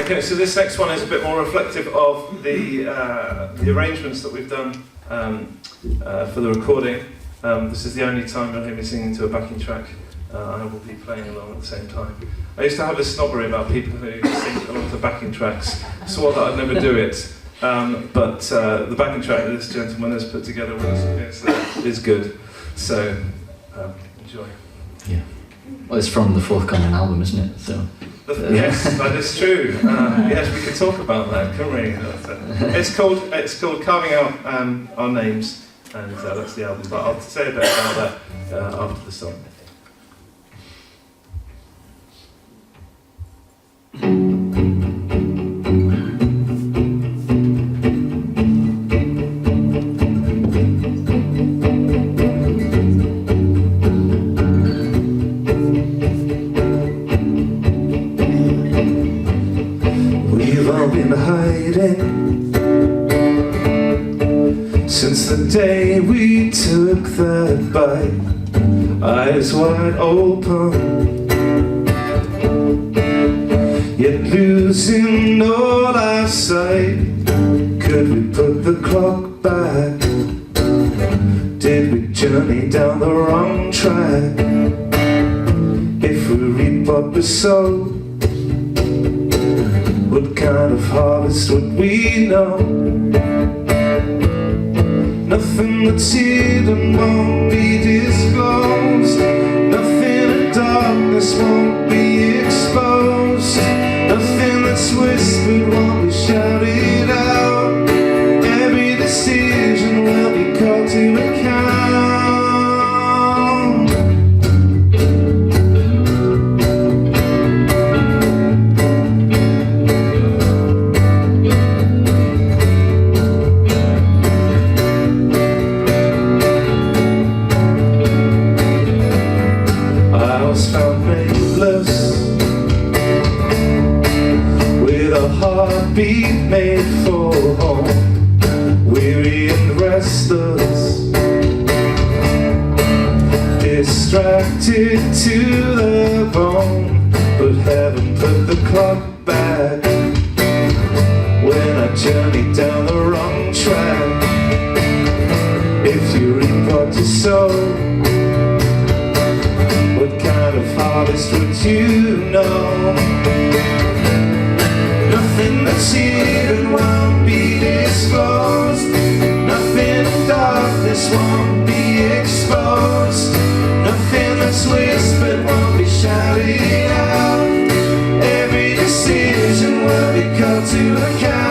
Okay, so this next one is a bit more reflective of the arrangements that we've done for the recording. This is the only time you'll hear me singing to a backing track. I will be playing along at the same time. I used to have this snobbery about people who sing along to backing tracks, swore that I'd never do it, but the backing track that this gentleman has put together is good, so enjoy. Yeah. Well, it's from the forthcoming album, isn't it? So. Yes, that is true. Yes, we could talk about that, couldn't we? It's called Carving Out Our Names, and that's the album. But I'll say a bit about that after the song. Since the day we took that bite, eyes wide open, yet losing all our sight. Could we put the clock back? Did we journey down the wrong track? If we reap what we sow, what kind of harvest would we know? Nothing that's hidden won't be disclosed. Nothing in darkness won't be exposed. Nothing that's whispered won't be shouted out. Every decision will be called to account. Heartbeat made for home, weary and restless, distracted to the bone, but haven't put the clock back. When I journeyed down the wrong track, if you reap what you sow, what kind of harvest would you know? Nothing that's hidden won't be disclosed. Nothing in darkness won't be exposed. Nothing that's whispered won't be shouted out. Every decision will be called to account.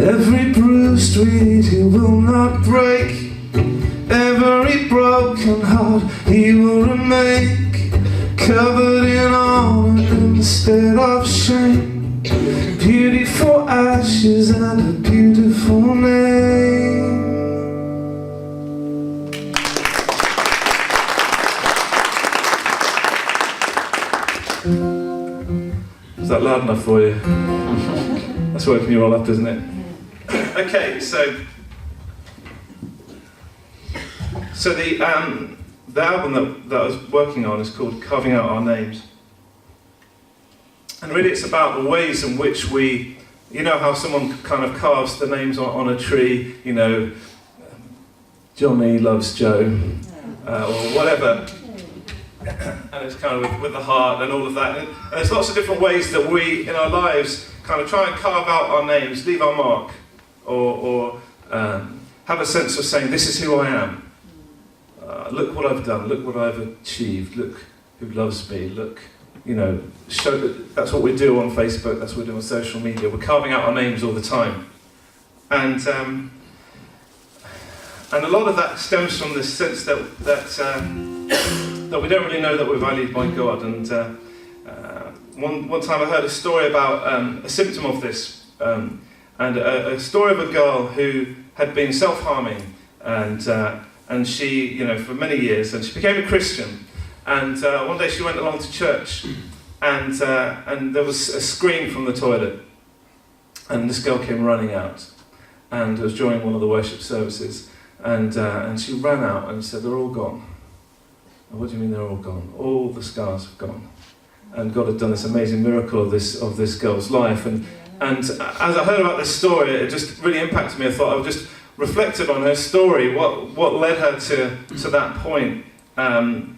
Every bruised reed he will not break, every broken heart he will remake, covered in honor instead of shame, beautiful ashes and a beautiful name. Was that loud enough for you? That's woken you all up, isn't it? Okay, so the album that I was working on is called Carving Out Our Names. And really it's about the ways in which we, you know how someone kind of carves the names on a tree, you know, Johnny loves Joe, or whatever. And it's kind of with the heart and all of that. And there's lots of different ways that we, in our lives, kind of try and carve out our names, leave our mark, or have a sense of saying, this is who I am. Look what I've done, look what I've achieved, look who loves me, look, you know, show that. That's what we do on Facebook, that's what we do on social media. We're carving out our names all the time. And a lot of that stems from this sense that we don't really know that we're valued by God. And one time I heard a story about a symptom of this, and a story of a girl who had been self-harming, and she, you know, for many years, and she became a Christian. And one day she went along to church, and there was a scream from the toilet, and this girl came running out, and it was during one of the worship services, and she ran out and said, "They're all gone." What do you mean they're all gone? All the scars have gone. And God had done this amazing miracle of this girl's life. And as I heard about this story, it just really impacted me. I thought I just reflected on her story, what led her to that point, and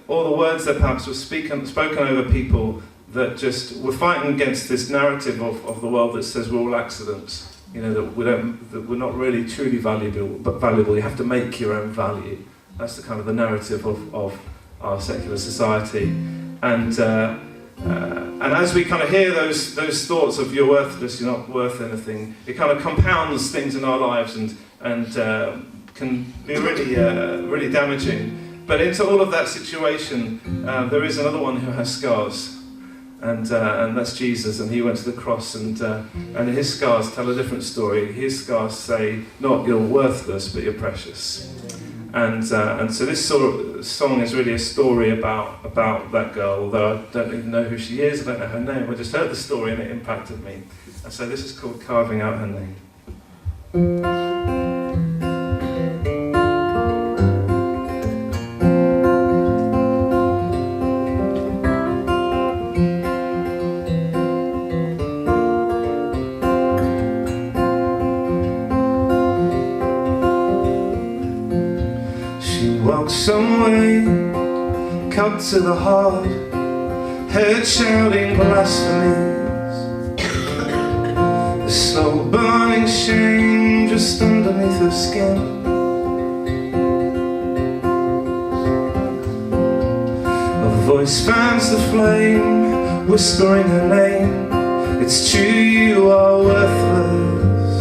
all the words that perhaps were spoken over people that just were fighting against this narrative of the world that says we're all accidents. You know, that we're not really truly valuable. You have to make your own value. That's the kind of the narrative of our secular society, and as we kind of hear those thoughts of you're worthless, you're not worth anything, it kind of compounds things in our lives and can be really damaging. But into all of that situation, there is another one who has scars, and that's Jesus, and he went to the cross, and his scars tell a different story. His scars say not you're worthless, but you're precious. And so this song is really a story about that girl, although I don't even know who she is, I don't know her name, I just heard the story and it impacted me. And so this is called Carving Out Her Name. Walked some way, cut to the heart, heard shouting blasphemies, the slow burning shame just underneath her skin. A voice fans the flame, whispering her name, it's true you are worthless.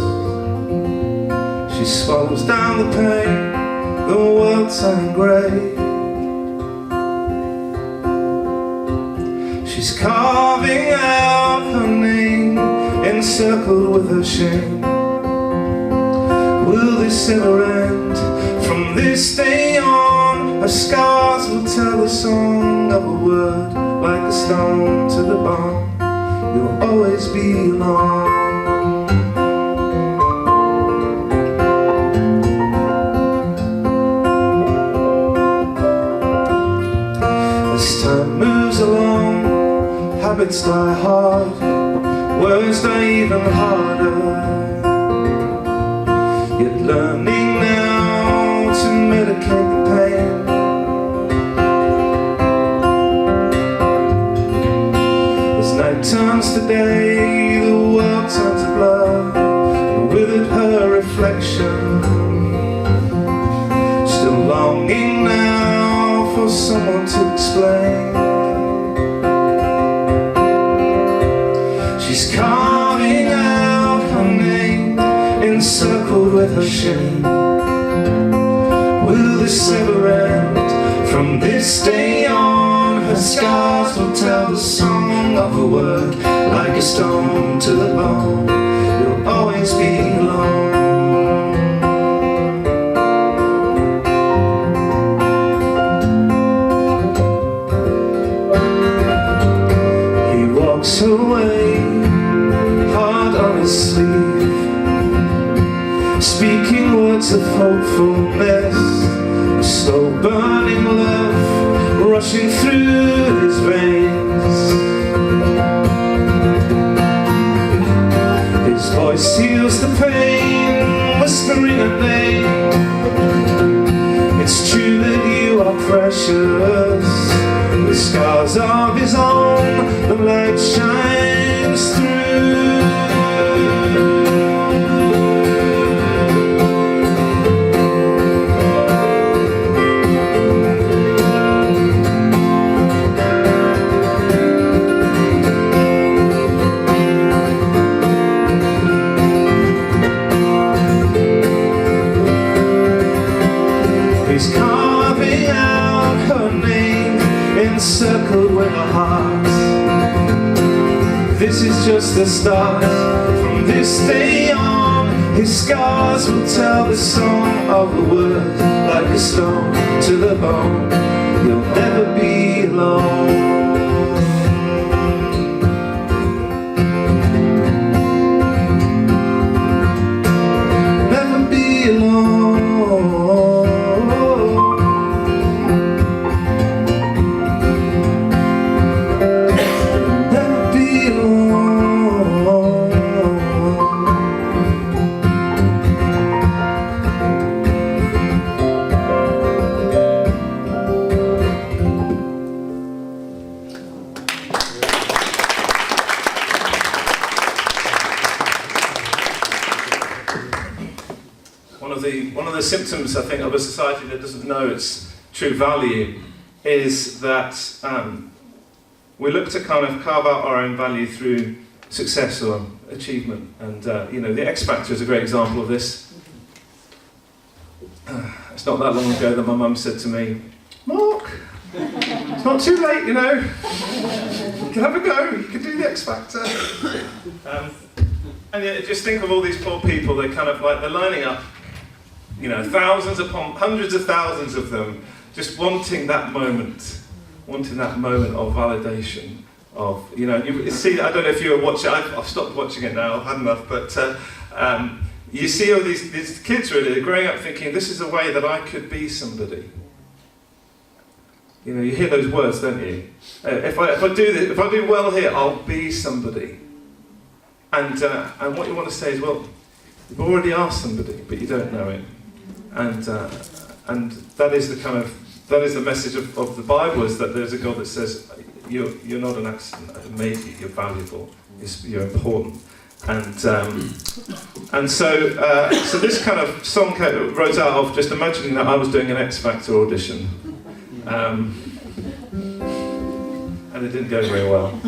She swallows down the pain, the world turned grey. She's carving out her name, encircled with her shame. Will this ever end? From this day on, her scars will tell the song of a word, like a stone to the bone. You'll always be alone. Time moves along, habits die hard, words die even harder. Yet learning now to medicate the pain. As night turns to day, the world turns to blur, and with it her reflection. Still longing now for someone to explain. She's carving out her with her shame. Will this ever end? From this day on, her scars will tell the song of a word. Like a stone to the bone, you'll always be alone. He walks away, heart on his sleeve, speaking words of hopefulness, a slow burning love rushing through his veins. His voice heals the pain, whispering a name. It's true that you are precious. With scars of his own, the light shines through. He's carving out her name, encircled with a heart. This is just the start. From this day on, his scars will tell the song of the word. Like a stone to the bone, you'll never be alone. Never be alone. One of the symptoms, I think, of a society that doesn't know its true value is that we look to kind of carve out our own value through success or achievement. And you know, the X Factor is a great example of this. It's not that long ago that my mum said to me, "Mark, it's not too late, you know. You can have a go. You can do the X Factor." And yet, just think of all these poor people. They're kind of like they're lining up. You know, thousands upon hundreds of thousands of them, just wanting that moment of validation. Of you know, you see. I don't know if you were watching. I've stopped watching it now. I've had enough. But you see all these kids really they're growing up thinking this is a way that I could be somebody. You know, you hear those words, don't you? If I do this, if I do well here, I'll be somebody. And what you want to say is, well, you already are somebody, but you don't know it. And that is the message of the Bible, is that there's a God that says you're not an accident. Maybe you're valuable. You're important. And so this kind of song rose out of just imagining that I was doing an X Factor audition, and it didn't go very well.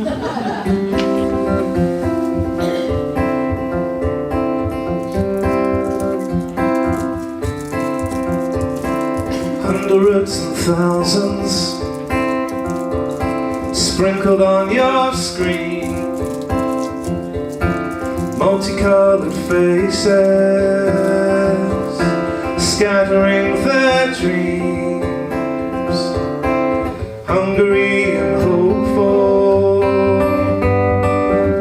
Hundreds and thousands sprinkled on your screen, multicolored faces scattering their dreams, hungry and hopeful,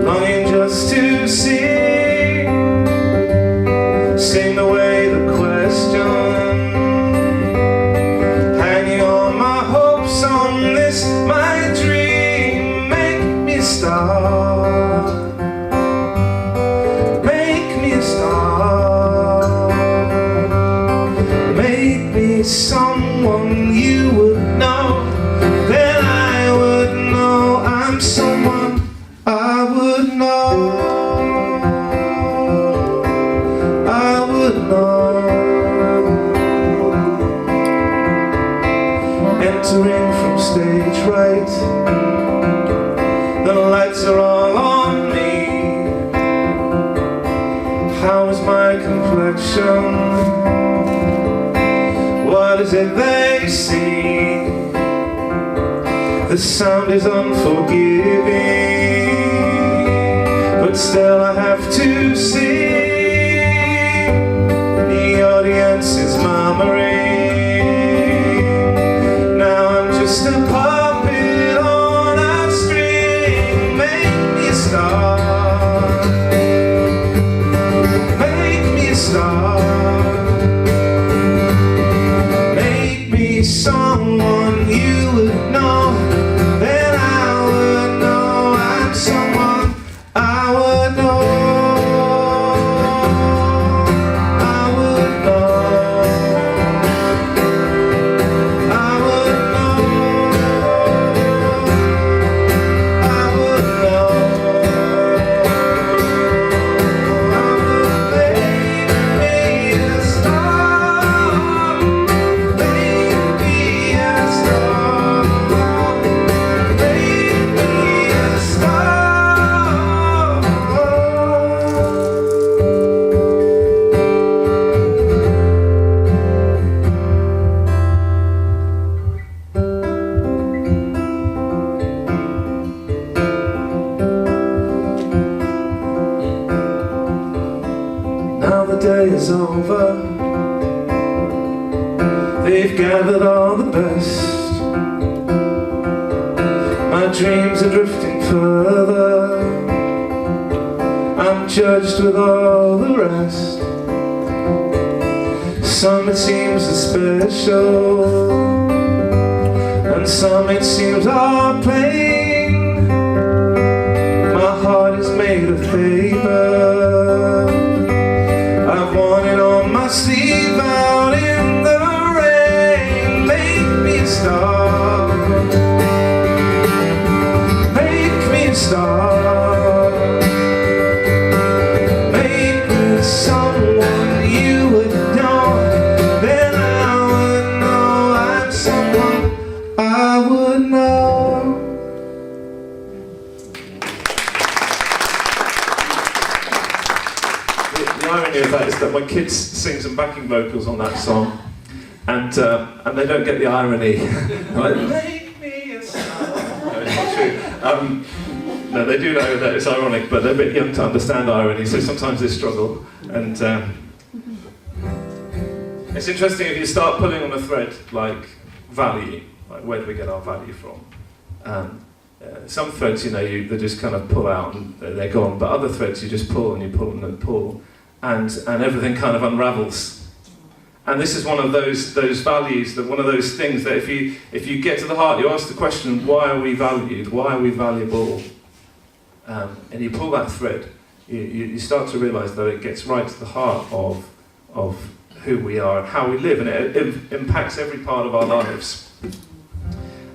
longing just to sing away the question. Someone you would know, then I sound is unforgiving, but still I have to sing. The audience is murmuring. Now I'm just a puppet on a string. Make me a star. Make me a star. Make me someone you would know. Then I would know I'm someone I would know. I would know. I would know. I would know. Make me a star. Make me a star. Make me a star. Now the day is over. They've gathered all the best. My dreams are drifting further. I'm judged with all the rest. Some it seems are special, and some it seems are plain. My heart is made of paper. I've worn it on my sleeve out in the rain. Make me a star. Make me a star. Make me someone you would know. Then I would know I'm someone I would know. The irony of that is that my kids sing some backing vocals on that song, and they don't get the irony. They're like, make me a star. No, it's not true. No, they do know that it's ironic, but they're a bit young to understand irony, so sometimes they struggle. And it's interesting if you start pulling on a thread like value, like where do we get our value from? Some threads, they just kind of pull out and they're gone, but other threads you just pull and you pull and pull, and everything kind of unravels. And this is one of those values, that one of those things that if you get to the heart, you ask the question, why are we valued? Why are we valuable? And you pull that thread, you start to realise that it gets right to the heart of who we are and how we live, and it impacts every part of our lives.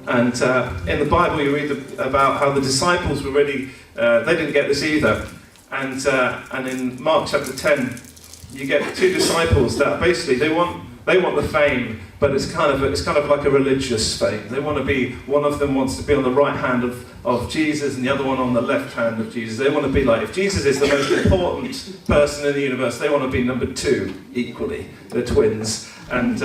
And in the Bible you read about how the disciples were really, they didn't get this either. And in Mark chapter 10, you get two disciples that basically they want the fame, but it's kind of like a religious fame. They want to be, one of them wants to be on the right hand of Jesus and the other one on the left hand of Jesus. They want to be like, if Jesus is the most important person in the universe, they want to be number 2 equally. They're twins, and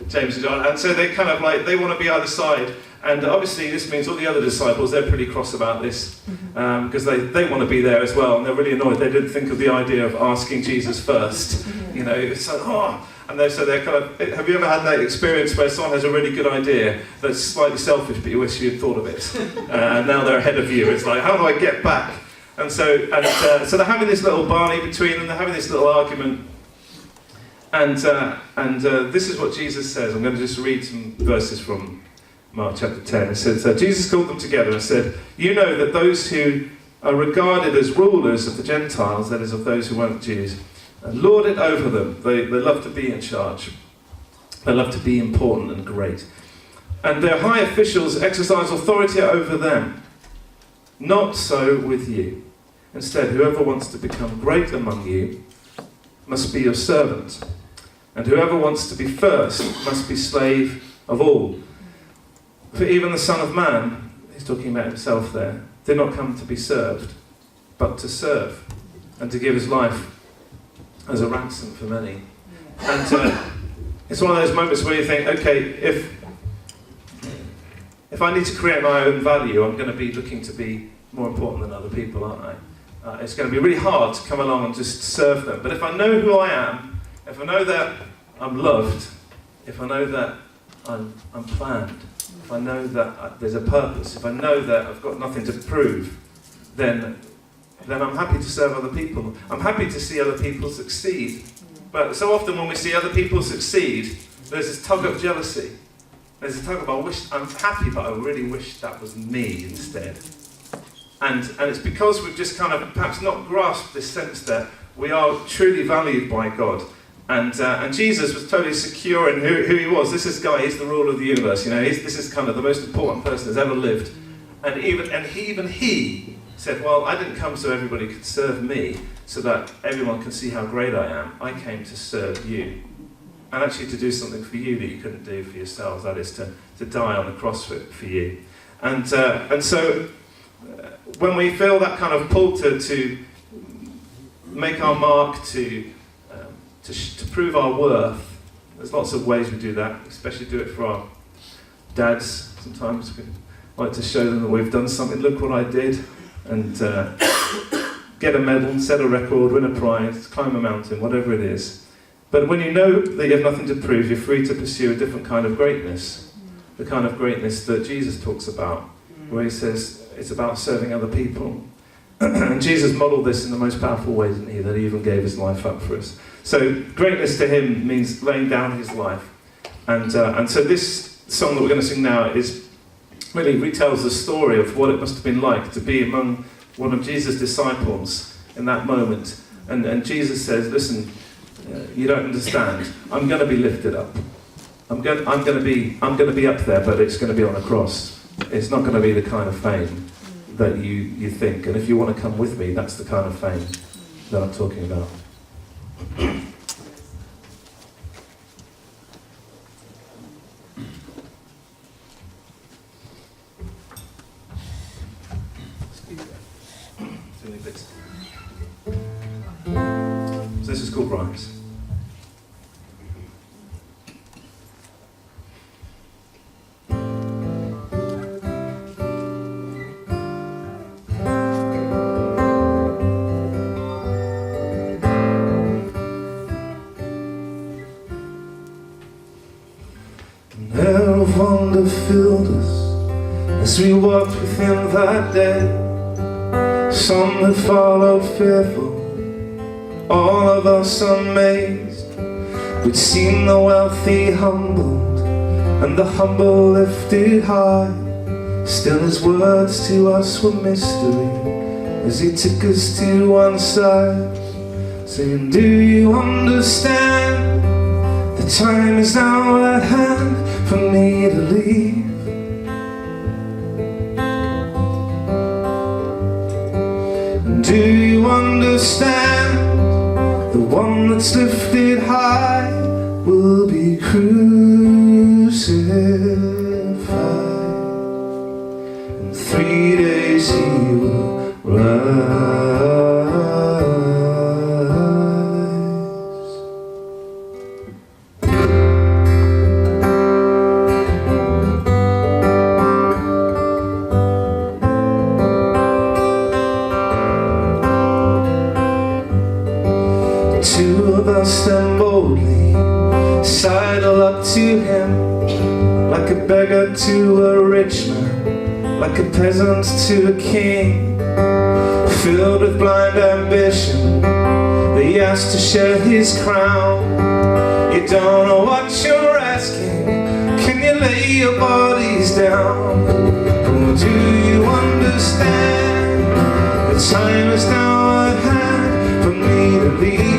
James and John, and so they kind of like, they want to be either side. And obviously this means all the other disciples, they're pretty cross about this, because they want to be there as well, and they're really annoyed. They didn't think of the idea of asking Jesus first. It's like, and so they're kind of, have you ever had that experience where someone has a really good idea that's slightly selfish, but you wish you'd thought of it, and now they're ahead of you? It's like, how do I get back? And so they're having this little Barney between them, they're having this little argument, and this is what Jesus says. I'm going to just read some verses from Mark chapter 10. It says, Jesus called them together and said, "You know that those who are regarded as rulers of the Gentiles, that is, of those who weren't Jews, lord it over them." They love to be in charge. They love to be important and great. "And their high officials exercise authority over them. Not so with you. Instead, whoever wants to become great among you must be your servant. And whoever wants to be first must be slave of all. For even the Son of Man," he's talking about himself there, "did not come to be served, but to serve, and to give his life as a ransom for many." And it's one of those moments where you think, okay, if I need to create my own value, I'm going to be looking to be more important than other people, aren't I? It's going to be really hard to come along and just serve them. But if I know who I am, if I know that I'm loved, if I know that I'm planned, if I know that there's a purpose, if I know that I've got nothing to prove, then I'm happy to serve other people. I'm happy to see other people succeed. But so often when we see other people succeed, there's this tug of jealousy. There's a tug of, I'm happy, but I really wish that was me instead. And it's because we've just kind of perhaps not grasped this sense that we are truly valued by God. And Jesus was totally secure in who he was. This guy, he's the ruler of the universe. This is kind of the most important person that's ever lived. And even he said, well, I didn't come so everybody could serve me, so that everyone can see how great I am. I came to serve you. And actually to do something for you that you couldn't do for yourselves. That is to die on the cross for you. And so when we feel that kind of pull to make our mark, to prove our worth, there's lots of ways we do that, especially do it for our dads. Sometimes we like to show them that we've done something. Look what I did. And get a medal, set a record, win a prize, climb a mountain, whatever it is. But when you know that you have nothing to prove, you're free to pursue a different kind of greatness. The kind of greatness that Jesus talks about, where he says it's about serving other people. And Jesus modelled this in the most powerful way, didn't he? That he even gave his life up for us. So greatness to him means laying down his life. And so this song that we're going to sing now really retells the story of what it must have been like to be among one of Jesus' disciples in that moment. And Jesus says, listen, you don't understand. I'm going to be lifted up. I'm going to be up there, but it's going to be on a cross. It's not going to be the kind of fame that you think. And if you want to come with me, that's the kind of fame that I'm talking about. So this is called Rise. An air of wonder filled us as we walked with him that day. Some had followed fearful, all of us amazed. We'd seen the wealthy humbled and the humble lifted high. Still his words to us were mystery as he took us to one side, saying, do you understand? The time is now at hand for me to leave. Do you understand? The one that's lifted high will be crucified. In 3 days he will rise. Two of us stand boldly, sidle up to him, like a beggar to a rich man, like a peasant to a king, filled with blind ambition that he has to share his crown. You don't know what you're asking, can you lay your bodies down? Or do you understand? The time is now at hand for me to leave.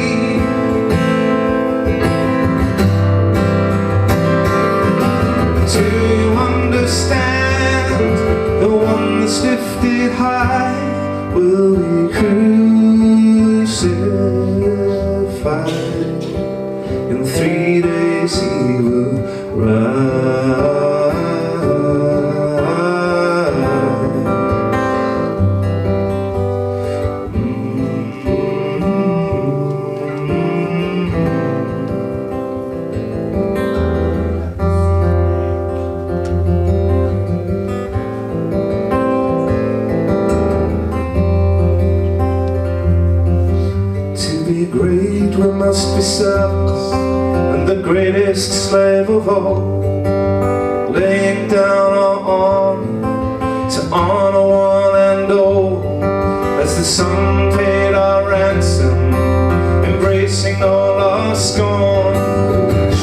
Do you understand? The one that's lifted high will be crucified. In 3 days he will rise. must be selfless and the greatest slave of all, laying down our honor to honor one and all. As the Son paid our ransom, embracing all our scorn,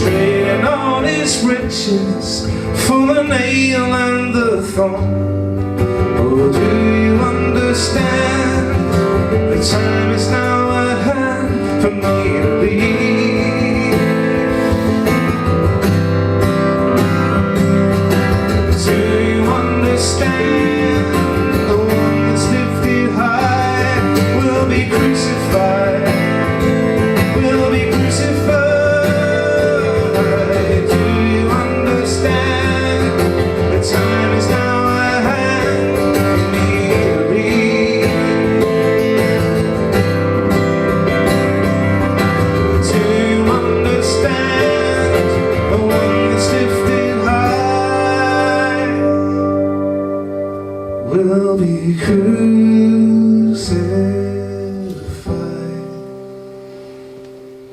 trading all his riches for the nail and the thorn. Oh, do you understand? The time is now at hand for me to leave. Do you understand? The one that's lifted high will be crucified, will be crucified. Do you understand? The time is now at hand for me to leave. Do you understand? The one that's lifted high will be crucified.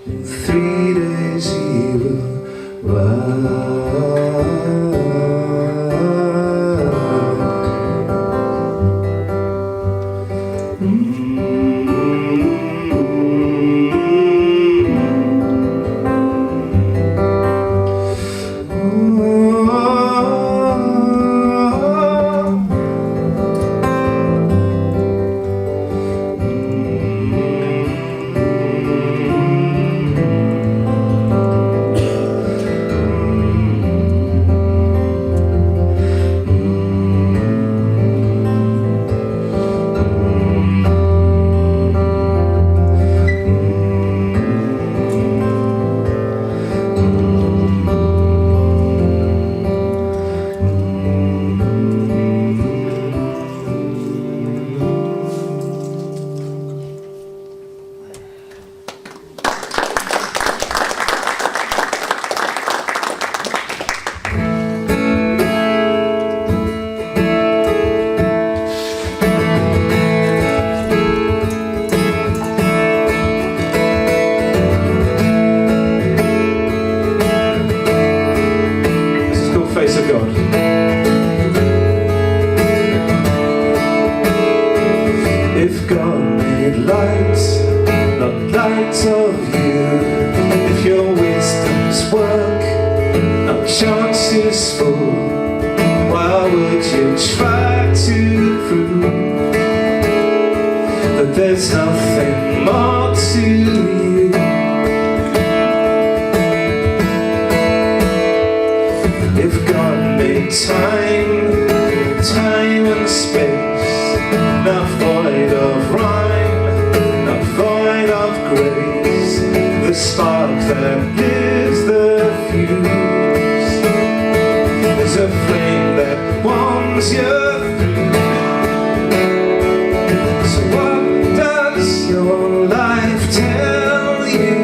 In 3 days he will rise. Face of God. If God made light, not light of you, if your wisdom's work, not chances full, why would you try to prove that there's nothing more to you? If God made time, time and space, not void of rhyme, not void of grace, the spark that gives the fuse is a flame that warms you through. So what does your life tell you?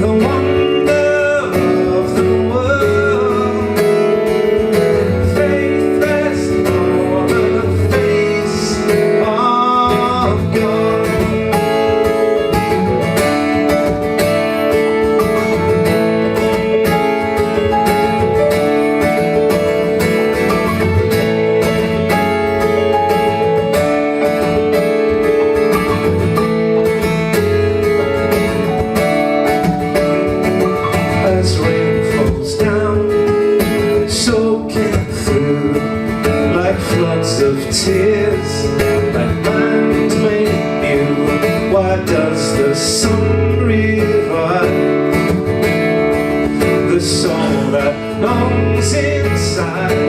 The wonder of the world, faithless on the face of God. As rain falls down, soaking through like floods of tears, like land made new. Why does the sun revive the soul that longs inside?